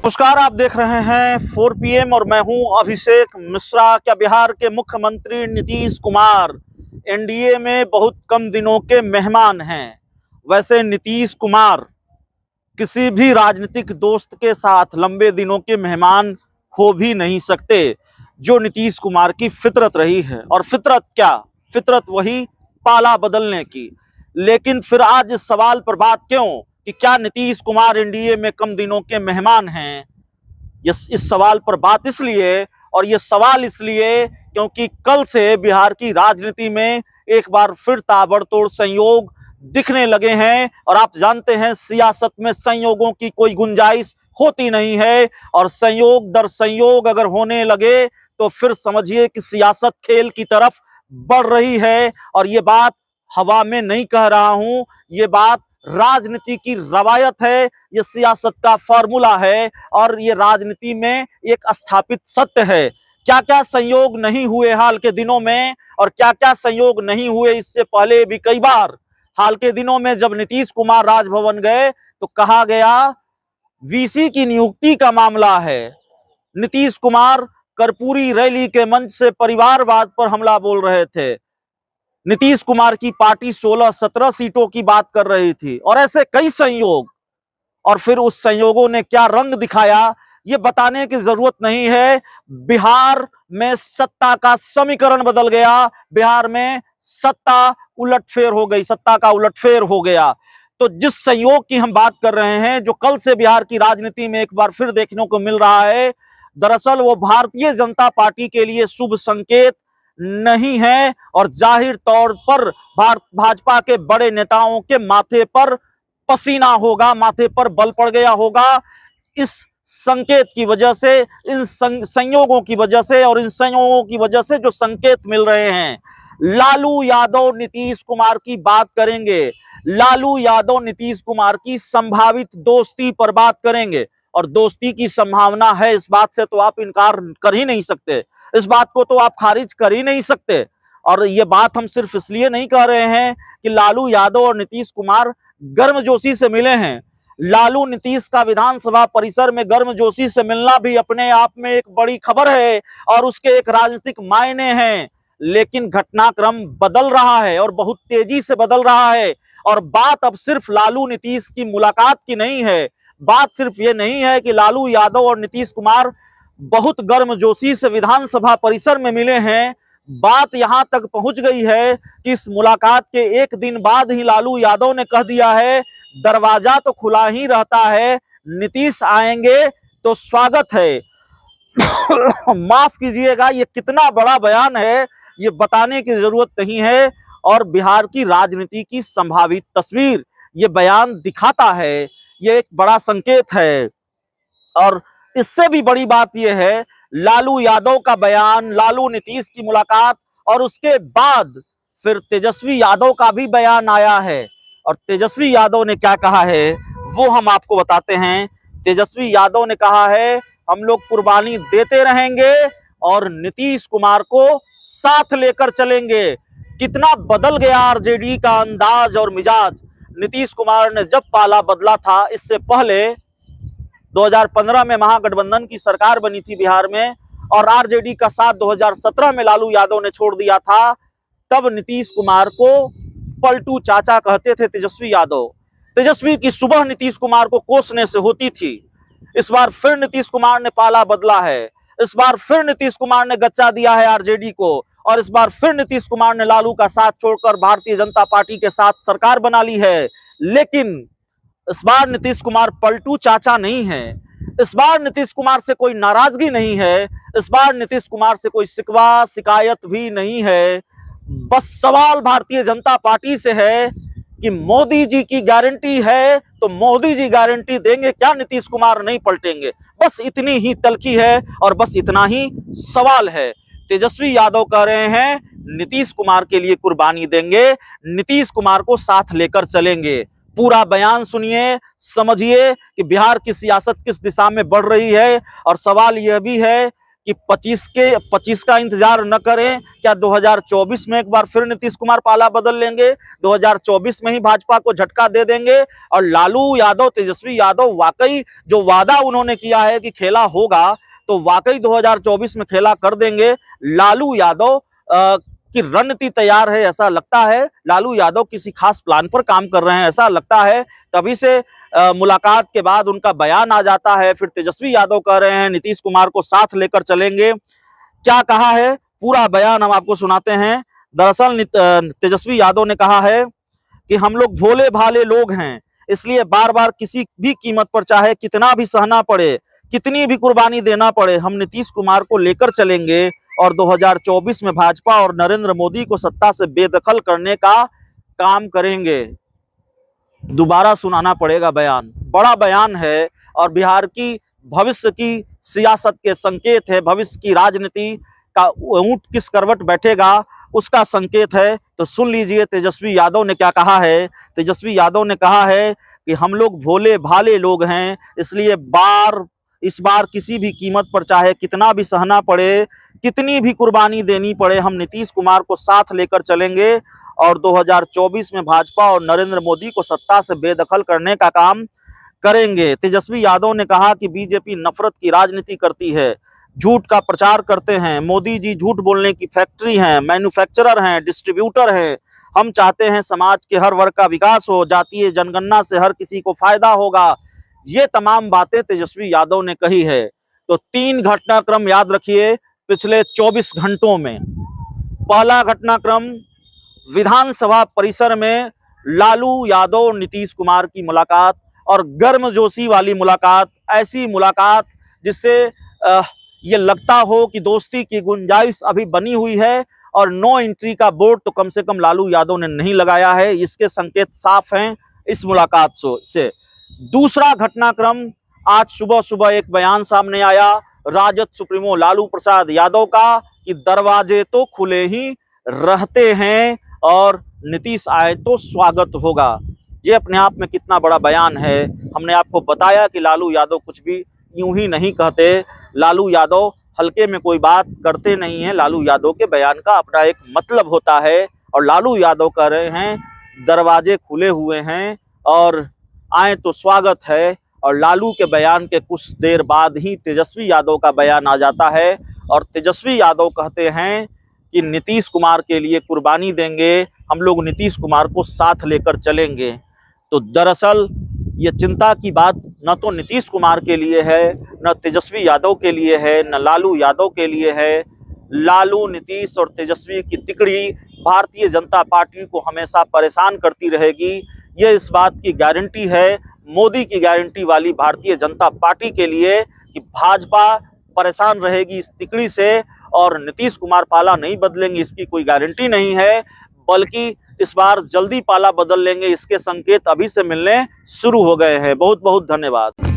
नमस्कार, आप देख रहे हैं 4 PM और मैं हूं अभिषेक मिश्रा। क्या बिहार के मुख्यमंत्री नीतीश कुमार एनडीए में बहुत कम दिनों के मेहमान हैं। वैसे नीतीश कुमार किसी भी राजनीतिक दोस्त के साथ लंबे दिनों के मेहमान हो भी नहीं सकते, जो नीतीश कुमार की फितरत रही है। और फितरत क्या, फितरत वही पाला बदलने की। लेकिन फिर आज इस सवाल पर बात क्यों कि क्या नीतीश कुमार एनडीए में कम दिनों के मेहमान हैं। इस सवाल पर बात इसलिए और ये सवाल इसलिए क्योंकि कल से बिहार की राजनीति में एक बार फिर ताबड़तोड़ संयोग दिखने लगे हैं। और आप जानते हैं, सियासत में संयोगों की कोई गुंजाइश होती नहीं है, और संयोग दर संयोग अगर होने लगे तो फिर समझिए कि सियासत खेल की तरफ बढ़ रही है। और ये बात हवा में नहीं कह रहा हूं, ये बात राजनीति की रवायत है, ये सियासत का फॉर्मूला है और ये राजनीति में एक स्थापित सत्य है। क्या क्या संयोग नहीं हुए हाल के दिनों में, और क्या क्या संयोग नहीं हुए इससे पहले भी कई बार। हाल के दिनों में जब नीतीश कुमार राजभवन गए तो कहा गया वीसी की नियुक्ति का मामला है। नीतीश कुमार कर्पूरी रैली के मंच से परिवारवाद पर हमला बोल रहे थे। नीतीश कुमार की पार्टी 16-17 सीटों की बात कर रही थी, और ऐसे कई संयोग। और फिर उस संयोगों ने क्या रंग दिखाया ये बताने की जरूरत नहीं है। बिहार में सत्ता का समीकरण बदल गया, बिहार में सत्ता उलटफेर हो गई, सत्ता का उलटफेर हो गया। तो जिस संयोग की हम बात कर रहे हैं, जो कल से बिहार की राजनीति में एक बार फिर देखने को मिल रहा है, दरअसल वो भारतीय जनता पार्टी के लिए शुभ संकेत नहीं है। और जाहिर तौर पर भाजपा के बड़े नेताओं के माथे पर पसीना होगा, माथे पर बल पड़ गया होगा इस संकेत की वजह से, इन संयोगों की वजह से। और इन संयोगों की वजह से जो संकेत मिल रहे हैं, लालू यादव नीतीश कुमार की बात करेंगे, लालू यादव नीतीश कुमार की संभावित दोस्ती पर बात करेंगे। और दोस्ती की संभावना है, इस बात से तो आप इनकार कर ही नहीं सकते, इस बात को तो आप खारिज कर ही नहीं सकते। और ये बात हम सिर्फ इसलिए नहीं कह रहे हैं कि लालू यादव और नीतीश कुमार गर्मजोशी से मिले हैं। लालू नीतीश का विधानसभा परिसर में गर्मजोशी से मिलना भी अपने आप में एक बड़ी खबर है और उसके एक राजनीतिक मायने हैं। लेकिन घटनाक्रम बदल रहा है और बहुत तेजी से बदल रहा है। और बात अब सिर्फ लालू नीतीश की मुलाकात की नहीं है, बात सिर्फ ये नहीं है कि लालू यादव और नीतीश कुमार बहुत गर्मजोशी से विधानसभा परिसर में मिले हैं। बात यहां तक पहुंच गई है कि इस मुलाकात के एक दिन बाद ही लालू यादव ने कह दिया है, दरवाजा तो खुला ही रहता है, नीतीश आएंगे तो स्वागत है। माफ कीजिएगा, ये कितना बड़ा बयान है ये बताने की जरूरत नहीं है। और बिहार की राजनीति की संभावित तस्वीर ये बयान दिखाता है, ये एक बड़ा संकेत है। और इससे भी बड़ी बात यह है, लालू यादव का बयान, लालू नीतीश की मुलाकात, और उसके बाद फिर तेजस्वी यादव का भी बयान आया है। और तेजस्वी यादव ने क्या कहा है वो हम आपको बताते हैं। तेजस्वी यादव ने कहा है, हम लोग कुर्बानी देते रहेंगे और नीतीश कुमार को साथ लेकर चलेंगे। कितना बदल गया आरजेडी का अंदाज और मिजाज। नीतीश कुमार ने जब पाला बदला था, इससे पहले 2015 में महागठबंधन की सरकार बनी थी बिहार में, और आरजेडी का साथ 2017 में लालू यादव ने छोड़ दिया था। तब नीतीश कुमार को पलटू चाचा कहते थे तेजस्वी यादव। तेजस्वी की सुबह नीतीश कुमार को कोसने से होती थी। इस बार फिर नीतीश कुमार ने पाला बदला है, इस बार फिर नीतीश कुमार ने गच्चा दिया है आरजेडी को, और इस बार फिर नीतीश कुमार ने लालू का साथ छोड़कर भारतीय जनता पार्टी के साथ सरकार बना ली है। लेकिन इस बार नीतीश कुमार पलटू चाचा नहीं है, इस बार नीतीश कुमार से कोई नाराजगी नहीं है, इस बार नीतीश कुमार से कोई शिकवा शिकायत भी नहीं है। बस सवाल भारतीय जनता पार्टी से है कि मोदी जी की गारंटी है तो मोदी जी गारंटी देंगे क्या नीतीश कुमार नहीं पलटेंगे। बस इतनी ही तलखी है और बस इतना ही सवाल है। तेजस्वी यादव कह रहे हैं नीतीश कुमार के लिए कुर्बानी देंगे, नीतीश कुमार को साथ लेकर चलेंगे। पूरा बयान सुनिए, समझिए कि बिहार की सियासत किस दिशा में बढ़ रही है। और सवाल यह भी है कि 25 का इंतजार न करें। क्या 2024 में एक बार फिर नीतीश कुमार पाला बदल लेंगे? 2024 में ही भाजपा को झटका दे देंगे और लालू यादव, तेजस्वी यादव वाकई जो वादा उन्होंने किया है कि खेला होगा, तो वाकई 2024 में खेला कर देंगे। लालू यादव की रणनीति तैयार है ऐसा लगता है। लालू यादव किसी खास प्लान पर काम कर रहे हैं ऐसा लगता है। तभी से मुलाकात के बाद उनका बयान आ जाता है। फिर तेजस्वी यादव कह रहे हैं नीतीश कुमार को साथ लेकर चलेंगे। क्या कहा है पूरा बयान हम आपको सुनाते हैं। दरअसल तेजस्वी यादव ने कहा है कि हम लोग भोले भाले लोग हैं, इसलिए बार बार किसी भी कीमत पर, चाहे कितना भी सहना पड़े, कितनी भी कुर्बानी देना पड़े, हम नीतीश कुमार को लेकर चलेंगे और 2024 में भाजपा और नरेंद्र मोदी को सत्ता से बेदखल करने का काम करेंगे। दोबारा सुनाना पड़ेगा बयान, बड़ा बयान है और बिहार की भविष्य की सियासत के संकेत है। भविष्य की राजनीति का ऊंट किस करवट बैठेगा उसका संकेत है। तो सुन लीजिए तेजस्वी यादव ने क्या कहा है। तेजस्वी यादव ने कहा है कि हम लोग भोले भाले लोग हैं, इसलिए इस बार किसी भी कीमत पर, चाहे कितना भी सहना पड़े, कितनी भी कुर्बानी देनी पड़े, हम नीतीश कुमार को साथ लेकर चलेंगे और 2024 में भाजपा और नरेंद्र मोदी को सत्ता से बेदखल करने का काम करेंगे। तेजस्वी यादव ने कहा कि बीजेपी नफरत की राजनीति करती है, झूठ का प्रचार करते हैं। मोदी जी झूठ बोलने की फैक्ट्री हैं, मैन्युफैक्चरर हैं, डिस्ट्रीब्यूटर हैं। हम चाहते हैं समाज के हर वर्ग का विकास हो, जातीय जनगणना से हर किसी को फायदा होगा। ये तमाम बातें तेजस्वी यादव ने कही है। तो 3 घटनाक्रम याद रखिए पिछले 24 घंटों में। पहला घटनाक्रम, विधानसभा परिसर में लालू यादव और नीतीश कुमार की मुलाकात, और गर्मजोशी वाली मुलाकात, ऐसी मुलाकात जिससे ये लगता हो कि दोस्ती की गुंजाइश अभी बनी हुई है और नो एंट्री का बोर्ड तो कम से कम लालू यादव ने नहीं लगाया है। इसके संकेत साफ हैं इस मुलाकात से। दूसरा घटनाक्रम, आज सुबह सुबह एक बयान सामने आया राजद सुप्रीमो लालू प्रसाद यादव का कि दरवाजे तो खुले ही रहते हैं और नीतीश आए तो स्वागत होगा। ये अपने आप में कितना बड़ा बयान है। हमने आपको बताया कि लालू यादव कुछ भी यूं ही नहीं कहते। लालू यादव हल्के में कोई बात करते नहीं है। लालू यादव के बयान का अपना एक मतलब होता है और लालू यादव कह रहे हैं दरवाजे खुले हुए हैं और आए तो स्वागत है। और लालू के बयान के कुछ देर बाद ही तेजस्वी यादव का बयान आ जाता है और तेजस्वी यादव कहते हैं कि नीतीश कुमार के लिए कुर्बानी देंगे, हम लोग नीतीश कुमार को साथ लेकर चलेंगे। तो दरअसल ये चिंता की बात न तो नीतीश कुमार के लिए है, न तेजस्वी यादव के लिए है, न लालू यादव के लिए है। लालू, नीतीश और तेजस्वी की तिकड़ी भारतीय जनता पार्टी को हमेशा परेशान करती रहेगी। ये इस बात की गारंटी है, मोदी की गारंटी वाली भारतीय जनता पार्टी के लिए, कि भाजपा परेशान रहेगी इस तिकड़ी से और नीतीश कुमार पाला नहीं बदलेंगे इसकी कोई गारंटी नहीं है, बल्कि इस बार जल्दी पाला बदल लेंगे इसके संकेत अभी से मिलने शुरू हो गए हैं। बहुत बहुत धन्यवाद।